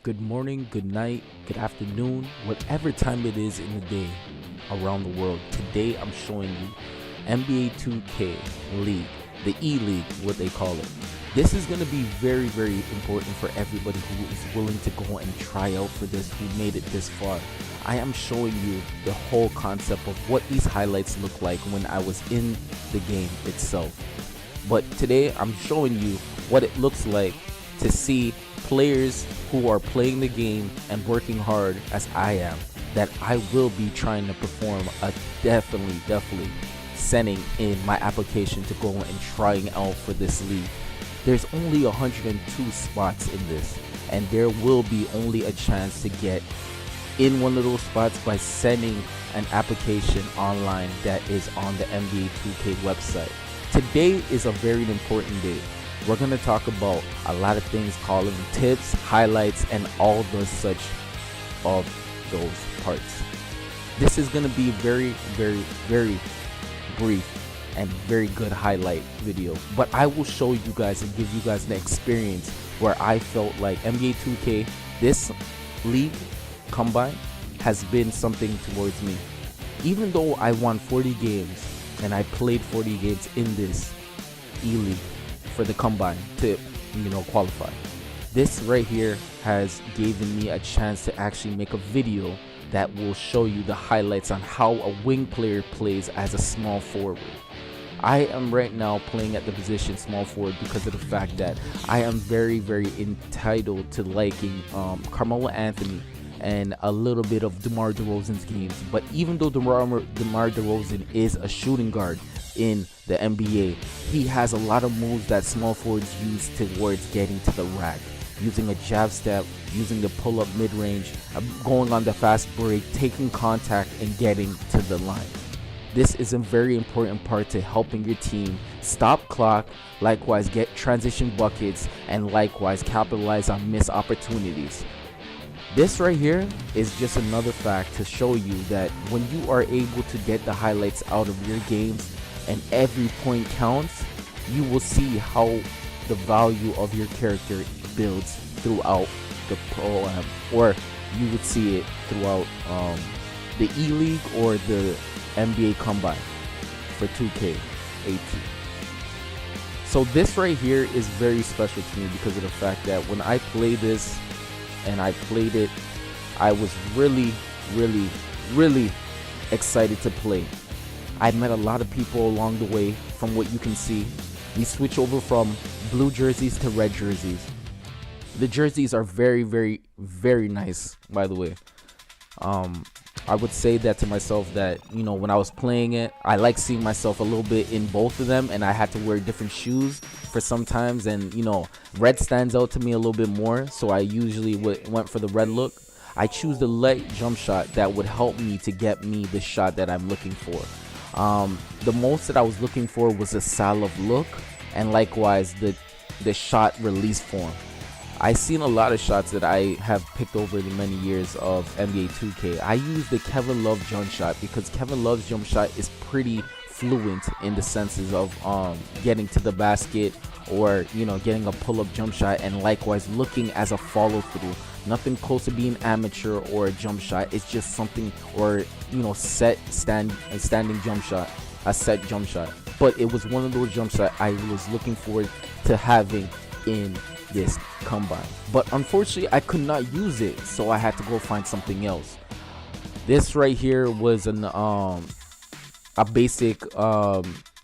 good morning, good night, good afternoon, whatever time it is in the day around the world. Today I'm showing you NBA 2K League, the E-League, what they call it. This is going to be very, very important for everybody who is willing to go and try out for this, who made it this far. I am showing you the whole concept of what these highlights look like when I was in the game itself. But today I'm showing you what it looks like to see players who are playing the game and working hard as I am, that I will be trying to perform definitely sending in my application to go and trying out for this league. There's only 102 spots in this, and there will be only a chance to get in one of those spots by sending an application online that is on the NBA2K website. Today is a very important day. We're going to talk about a lot of things, calling tips, highlights, and all the such of those parts. This is going to be very brief and very good highlight video, but I will show you guys and give you guys an experience where I felt like NBA 2K, this league combine, has been something towards me. Even though I won 40 games and I played 40 games in this E-League for the combine to qualify, this right here has given me a chance to actually make a video that will show you the highlights on how a wing player plays as a small forward. I am right now playing at the position small forward because of the fact that I am very entitled to liking Carmelo Anthony and a little bit of DeMar DeRozan's games. But even though DeMar DeRozan is a shooting guard in the NBA, he has a lot of moves that small forwards use towards getting to the rack, using a jab step, using the pull-up mid-range, going on the fast break, taking contact, and getting to the line. This is a very important part to helping your team stop clock, likewise get transition buckets, and likewise capitalize on missed opportunities. This right here is just another fact to show you that when you are able to get the highlights out of your games and every point counts, you will see how the value of your character builds throughout the pro-am, or you would see it throughout the E-League or the NBA Combine for 2K18. So this right here is very special to me because of the fact that when I play this and I played it, I was really excited to play. I met a lot of people along the way. From what you can see, we switch over from blue jerseys to red jerseys. The jerseys are very nice, by the way. I would say that to myself that, when I was playing it, I like seeing myself a little bit in both of them, and I had to wear different shoes for sometimes, and red stands out to me a little bit more, so I usually went for the red look. I choose the light jump shot that would help me to get me the shot that I'm looking for. The most that I was looking for was a solid look, and likewise the shot release form. I've seen a lot of shots that I have picked over the many years of NBA 2K. I use the Kevin Love jump shot because Kevin Love's jump shot is pretty fluent in the senses of getting to the basket, or getting a pull-up jump shot, and likewise looking as a follow-through. Nothing close to being amateur or a jump shot. It's just something, or standing jump shot, a set jump shot. But it was one of those jump shots I was looking forward to having in this combine, but unfortunately I could not use it, so I had to go find something else. This right here was a basic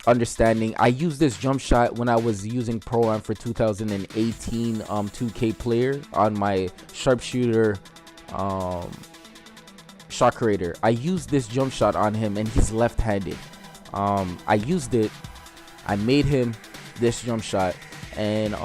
understanding. I used this jump shot when I was using Pro-Am for 2018 2K player on my sharpshooter shot creator. I used this jump shot on him, and he's left-handed. I used it, I made him this jump shot, and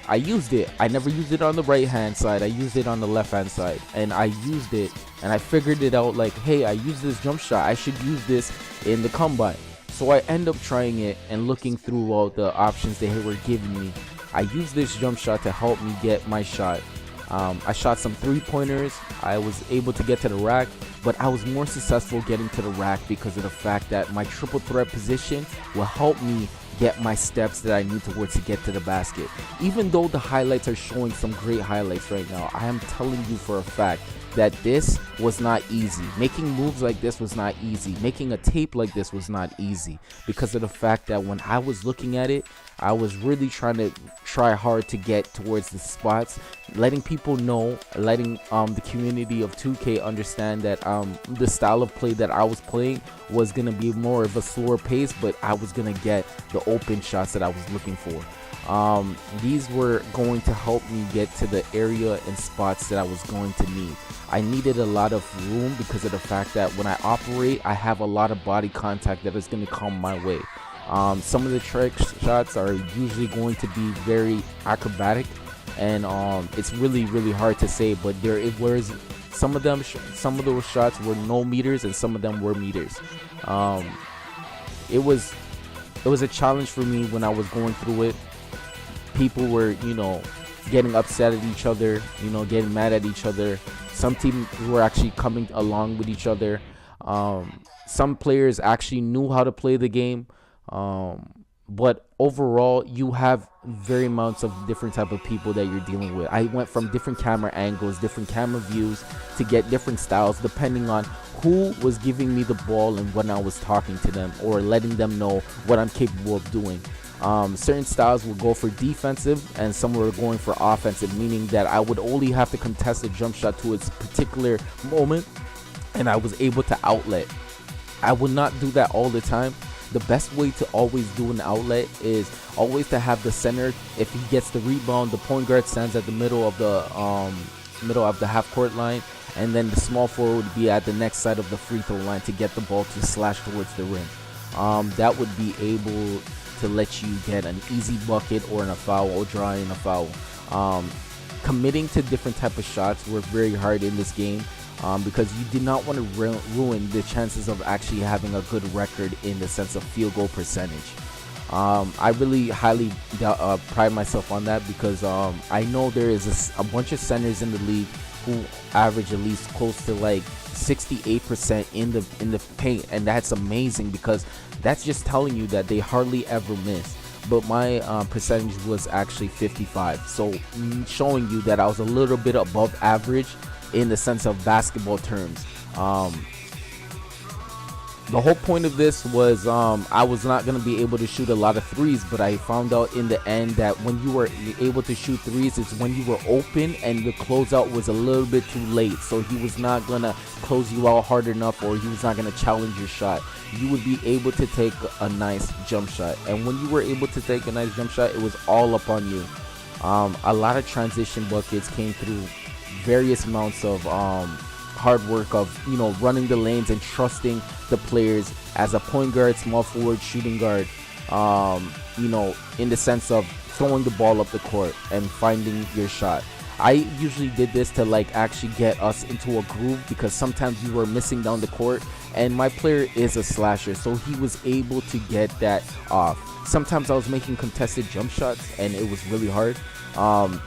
I used it. I never used it on the right hand side, I used it on the left hand side, and I used it, and I figured it out like, hey, I used this jump shot, I should use this in the combine. So I end up trying it and looking through all the options they were giving me. I used this jump shot to help me get my shot. I shot some 3-pointers. I was able to get to the rack, but I was more successful getting to the rack because of the fact that my triple threat position will help me get my steps that I need towards to get to the basket. Even though the highlights are showing some great highlights right now, I am telling you for a fact that this was not easy. Making moves like this was not easy. Making a tape like this was not easy, because of the fact that when I was looking at it, I was really try hard to get towards the spots, letting people know, letting the community of 2K understand that the style of play that I was playing was gonna be more of a slower pace, but I was gonna get the open shots that I was looking for. These were going to help me get to the area and spots that I was going to need. I needed a lot of room because of the fact that when I operate, I have a lot of body contact that is going to come my way. Some of the trick shots are usually going to be very acrobatic, and it's really hard to say, but it was some of those shots were no meters and some of them were meters. It was a challenge for me when I was going through it. People were, getting upset at each other, getting mad at each other. Some teams were actually coming along with each other. Some players actually knew how to play the game. But overall, you have very amounts of different type of people that you're dealing with. I went from different camera angles, different camera views to get different styles depending on who was giving me the ball and when I was talking to them or letting them know what I'm capable of doing. Certain styles will go for defensive and some were going for offensive, meaning that I would only have to contest a jump shot to its particular moment and I was able to outlet. I would not do that all the time. The best way to always do an outlet is always to have the center. If he gets the rebound, the point guard stands at the middle of the half court line, and then the small forward would be at the next side of the free throw line to get the ball to slash towards the rim. That would be able to let you get an easy bucket or a foul or draw in a foul. Committing to different type of shots were very hard in this game. Because you did not want to ruin the chances of actually having a good record in the sense of field goal percentage. I really highly pride myself on that because I know there is a bunch of centers in the league who average at least close to like 68% in the paint, and that's amazing because that's just telling you that they hardly ever miss. But my percentage was actually 55, so showing you that I was a little bit above average in the sense of basketball terms. The whole point of this was I was not going to be able to shoot a lot of threes, but I found out in the end that when you were able to shoot threes, it's when you were open and the closeout was a little bit too late. So he was not going to close you out hard enough, or he was not going to challenge your shot. You would be able to take a nice jump shot. And when you were able to take a nice jump shot, it was all up on you. A lot of transition buckets came through various amounts of hard work of running the lanes and trusting the players as a point guard, small forward, shooting guard, in the sense of throwing the ball up the court and finding your shot. I usually did this to actually get us into a groove because sometimes we were missing down the court and my player is a slasher, so he was able to get that off. Sometimes I was making contested jump shots and it was really hard.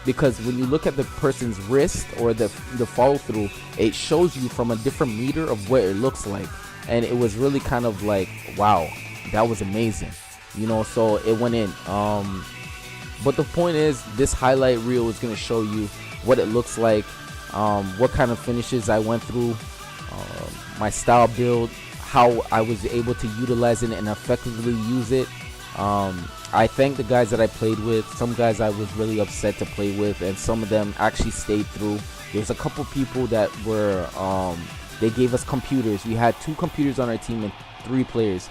Because when you look at the person's wrist or the follow through, it shows you from a different meter of what it looks like, and it was really kind of like, wow, that was amazing, so it went in. But the point is, this highlight reel is going to show you what it looks like, what kind of finishes I went through, my style build, how I was able to utilize it and effectively use it. I thank the guys that I played with. Some guys I was really upset to play with, and some of them actually stayed through. There's a couple people that were, they gave us computers. We had 2 computers on our team and 3 players.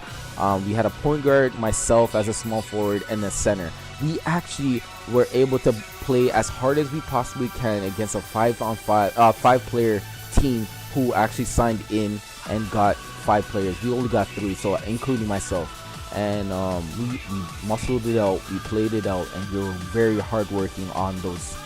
We had a point guard, myself as a small forward, and a center. We actually were able to play as hard as we possibly can against a 5-player team who actually signed in and got 5 players. We only got 3, so including myself. And we muscled it out, we played it out, and we were very hardworking on those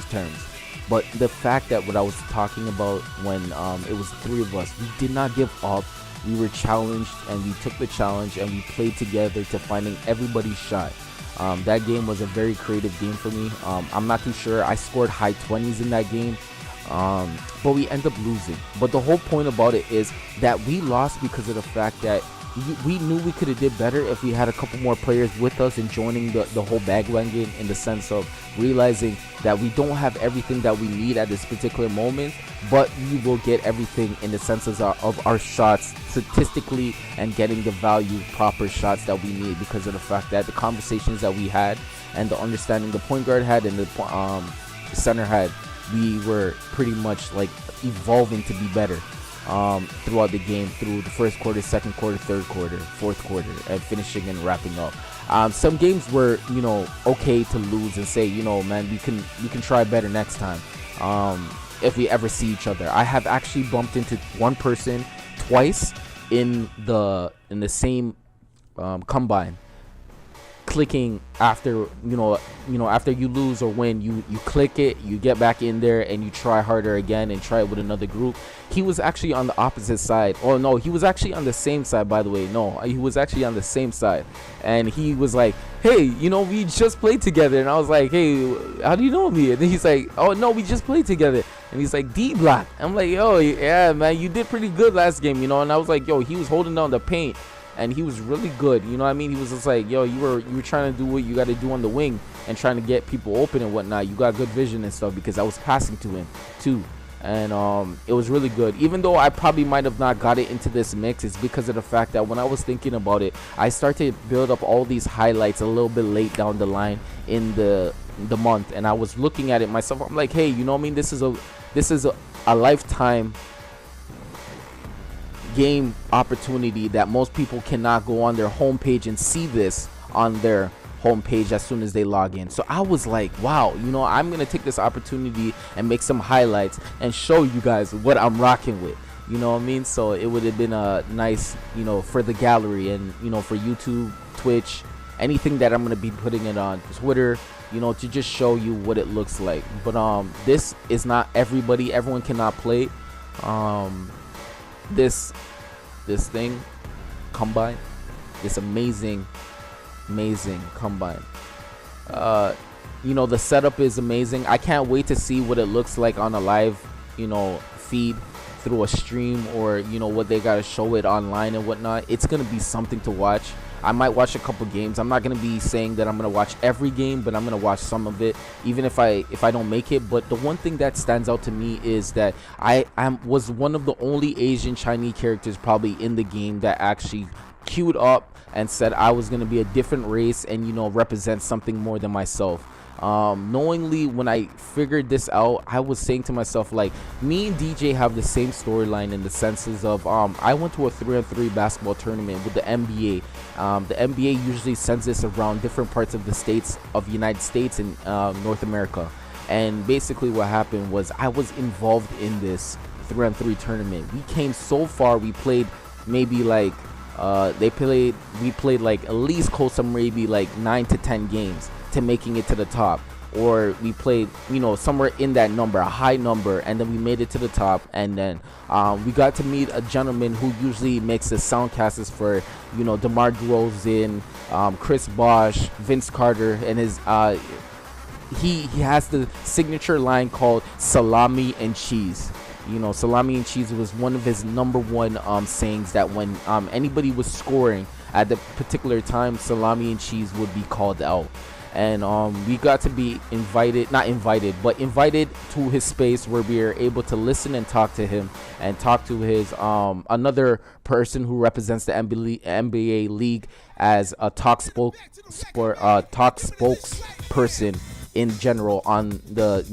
terms. But the fact that what I was talking about when it was 3 of us, we did not give up. We were challenged, and we took the challenge, and we played together to finding everybody's shot. That game was a very creative game for me. I'm not too sure. I scored high 20s in that game. But we end up losing. But the whole point about it is that we lost because of the fact that we knew we could have did better if we had a couple more players with us and joining the whole bandwagon, in the sense of realizing that we don't have everything that we need at this particular moment, but we will get everything in the senses of our shots statistically, and getting the value proper shots that we need, because of the fact that the conversations that we had and the understanding the point guard had and the center had, we were pretty much like evolving to be better throughout the game, through the first quarter, second quarter, third quarter, fourth quarter, and finishing and wrapping up. Some games were, okay to lose and say, man, we can try better next time. If we ever see each other, I have actually bumped into one person twice in the same combine, clicking after after you lose or win, you click it, you get back in there and you try harder again and try it with another group. He was actually on the opposite side. Oh no, he was actually on the same side, by the way. No, he was actually on the same side, and he was like, hey, we just played together. And I was like, hey, how do you know me? And then he's like, oh no, we just played together. And he's like, D Block. I'm like, yo, yeah man, you did pretty good last game, and I was like, yo, he was holding down the paint and he was really good. He was just like, yo, you were trying to do what you got to do on the wing and trying to get people open and whatnot. You got good vision and stuff, because I was passing to him too. And it was really good. Even though I probably might have not got it into this mix, it's because of the fact that when I was thinking about it, I started to build up all these highlights a little bit late down the line in the month, and I was looking at it myself. I'm like, hey, this is a lifetime game opportunity that most people cannot go on their homepage and see this on their homepage as soon as they log in. So I was like, wow, I'm gonna take this opportunity and make some highlights and show you guys what I'm rocking with. So it would have been a nice, for the gallery and for YouTube, Twitch, anything that I'm gonna be putting it on Twitter, to just show you what it looks like. But this is not everybody. Everyone cannot play this thing combine, this amazing combine. The setup is amazing. I can't wait to see what it looks like on a live feed through a stream, or what they gotta show it online and whatnot. It's gonna be something to watch. I might watch a couple games. I'm not gonna be saying that I'm gonna watch every game, but I'm gonna watch some of it, even if I don't make it. But the one thing that stands out to me is that I was one of the only Asian Chinese characters probably in the game that actually queued up and said I was gonna be a different race and represent something more than myself. Knowingly, when I figured this out, I was saying to myself, like, me and DJ have the same storyline in the senses of I went to a 3-on-3 basketball tournament with the NBA. The NBA usually sends this around different parts of the United States and North America. And basically what happened was I was involved in this 3-on-3 tournament. We came so far. We played maybe like we played like at least close to maybe like 9 to 10 games to making it to the top, or we played somewhere in that number, a high number, and then we made it to the top. And then we got to meet a gentleman who usually makes the soundcasts for DeMar DeRozan, Chris Bosh, Vince Carter, and his he has the signature line called salami and cheese. Salami and cheese was one of his number one sayings, that when anybody was scoring at the particular time, salami and cheese would be called out. And we got to be invited to his space, where we are able to listen and talk to him, and talk to his another person who represents the NBA league as a talk spokesperson in general on the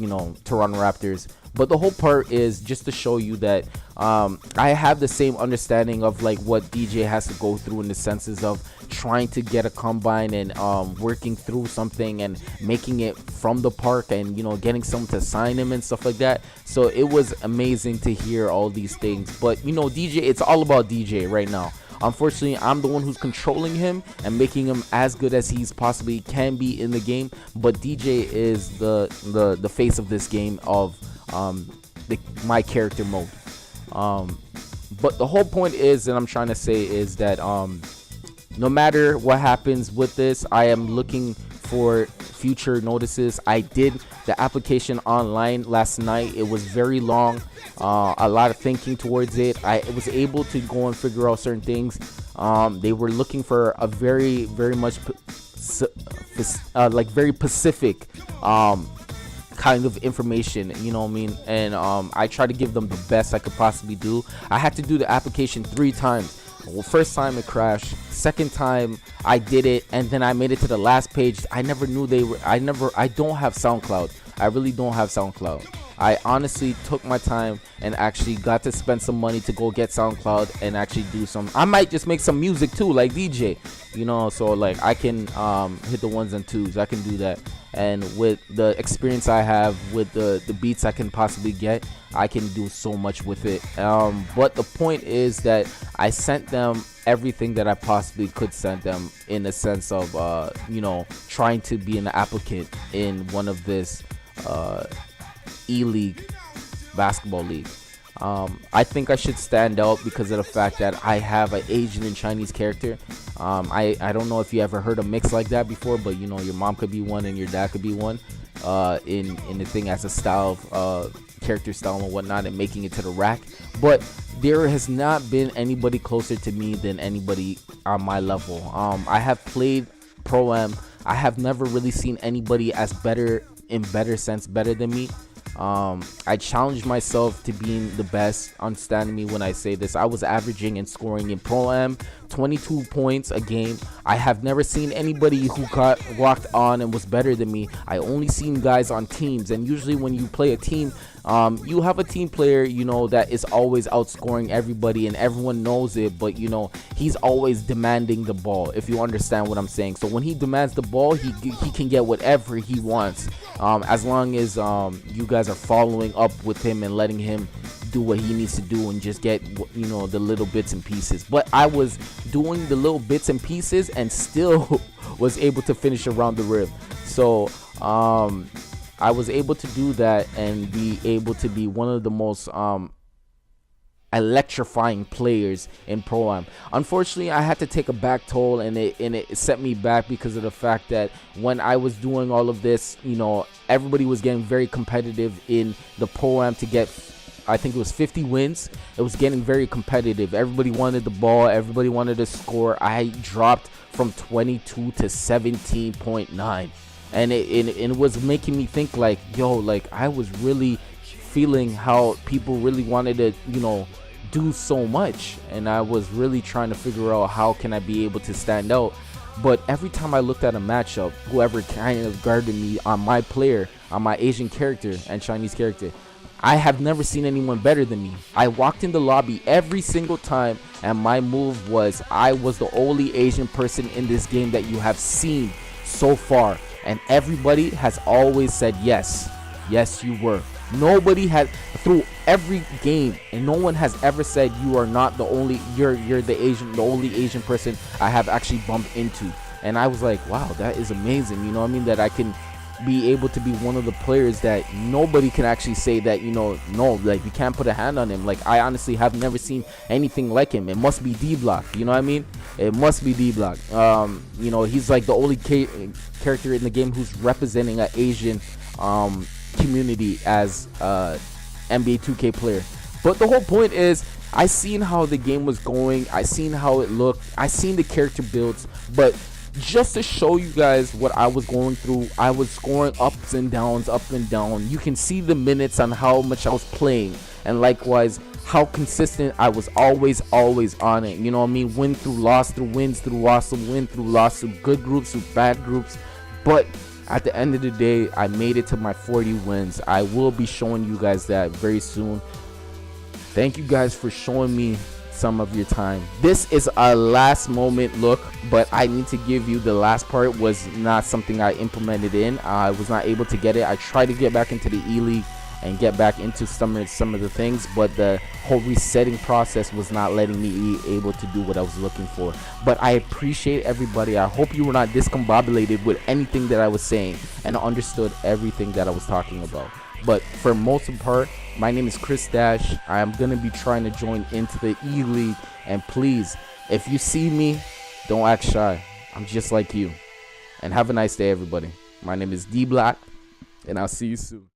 Toronto Raptors. But the whole part is just to show you that I have the same understanding of like what DJ has to go through, in the senses of trying to get a combine and working through something and making it from the park, and getting someone to sign him and stuff like that. So it was amazing to hear all these things. But DJ, it's all about DJ right now. Unfortunately, I'm the one who's controlling him and making him as good as he's possibly can be in the game. But DJ is the face of this game of my character mode. But the whole point is, that I'm trying to say, is that no matter what happens with this, I am looking for future notices. I did the application online last night. It was very long, a lot of thinking towards it. I was able to go and figure out certain things. They were looking for a very much like very Pacific kind of information, you know what I mean? And I tried to give them the best I could possibly do. I had to do the application 3 times. Well, first time it crashed, second time I did it, and then I made it to the last page. I never knew I don't have SoundCloud. I really don't have SoundCloud. I honestly took my time and actually got to spend some money to go get SoundCloud and actually do some. I might just make some music too, like DJ, you know. So like I can hit the 1s and 2s. I can do that, and with the experience I have with the beats I can possibly get, I can do so much with it. But the point is that I sent them everything that I possibly could send them, in the sense of you know, trying to be an applicant in one of this E-League basketball league. I think I should stand out because of the fact that I have an Asian and Chinese character. I don't know if you ever heard a mix like that before, but you know, your mom could be one and your dad could be one in the thing as a style of character style and whatnot, and making it to the rack. But there has not been anybody closer to me than anybody on my level. I have played Pro-Am. I have never really seen anybody as better than me. I challenged myself to being the best. Understand me when I say this. I was averaging and scoring in Pro-Am 22 points a game. I have never seen anybody who got walked on and was better than me. I only seen guys on teams, and usually when you play a team, you have a team player, you know, that is always outscoring everybody and everyone knows it, but you know, he's always demanding the ball, if you understand what I'm saying. So when he demands the ball, he can get whatever he wants, as long as you guys are following up with him and letting him do what he needs to do and just get, you know, the little bits and pieces. But I was doing the little bits and pieces and still was able to finish around the rim. So I was able to do that and be able to be one of the most electrifying players in Pro-Am. Unfortunately, I had to take a back toll, and it set me back because of the fact that when I was doing all of this, you know, everybody was getting very competitive in the Pro-Am to get, I think it was 50 wins. It was getting very competitive. Everybody wanted the ball. Everybody wanted to score. I dropped from 22 to 17.9. And it was making me think like, yo, like I was really feeling how people really wanted to, you know, do so much. And I was really trying to figure out how can I be able to stand out. But every time I looked at a matchup, whoever kind of guarded me on my player, on my Asian character and Chinese character, I have never seen anyone better than me. I walked in the lobby every single time, and my move was, I was the only Asian person in this game that you have seen so far. And everybody has always said yes. Yes, you were. Nobody had, through every game, and no one has ever said you are not the only, you're the only Asian person I have actually bumped into. And I was like, wow, that is amazing. You know what I mean? That I can be able to be one of the players that nobody can actually say that, you know, no, like you can't put a hand on him. Like I honestly have never seen anything like him. It must be D-Block, you know what I mean? It must be D-Block. You know, he's like the only character in the game who's representing an Asian community as NBA2K player. But the whole point is, I seen how the game was going, I seen how it looked, I seen the character builds, but just to show you guys what I was going through, I was scoring ups and downs, up and down. You can see the minutes on how much I was playing, and likewise how consistent I was always on it. You know what I mean? Win through loss, through wins, through loss, through win, through loss, through good groups, through bad groups. But at the end of the day, I made it to my 40 wins. I will be showing you guys that very soon. Thank you guys for showing me some of your time. This is a last moment look, but I need to give you, the last part was not something I implemented in. I was not able to get it. I tried to get back into the E-League and get back into some of the things, but the whole resetting process was not letting me be able to do what I was looking for. But I appreciate everybody. I hope you were not discombobulated with anything that I was saying and understood everything that I was talking about. But for most of the part, my name is Chris Dash. I am going to be trying to join into the E-League. And please, if you see me, don't act shy. I'm just like you. And have a nice day, everybody. My name is D-Block, and I'll see you soon.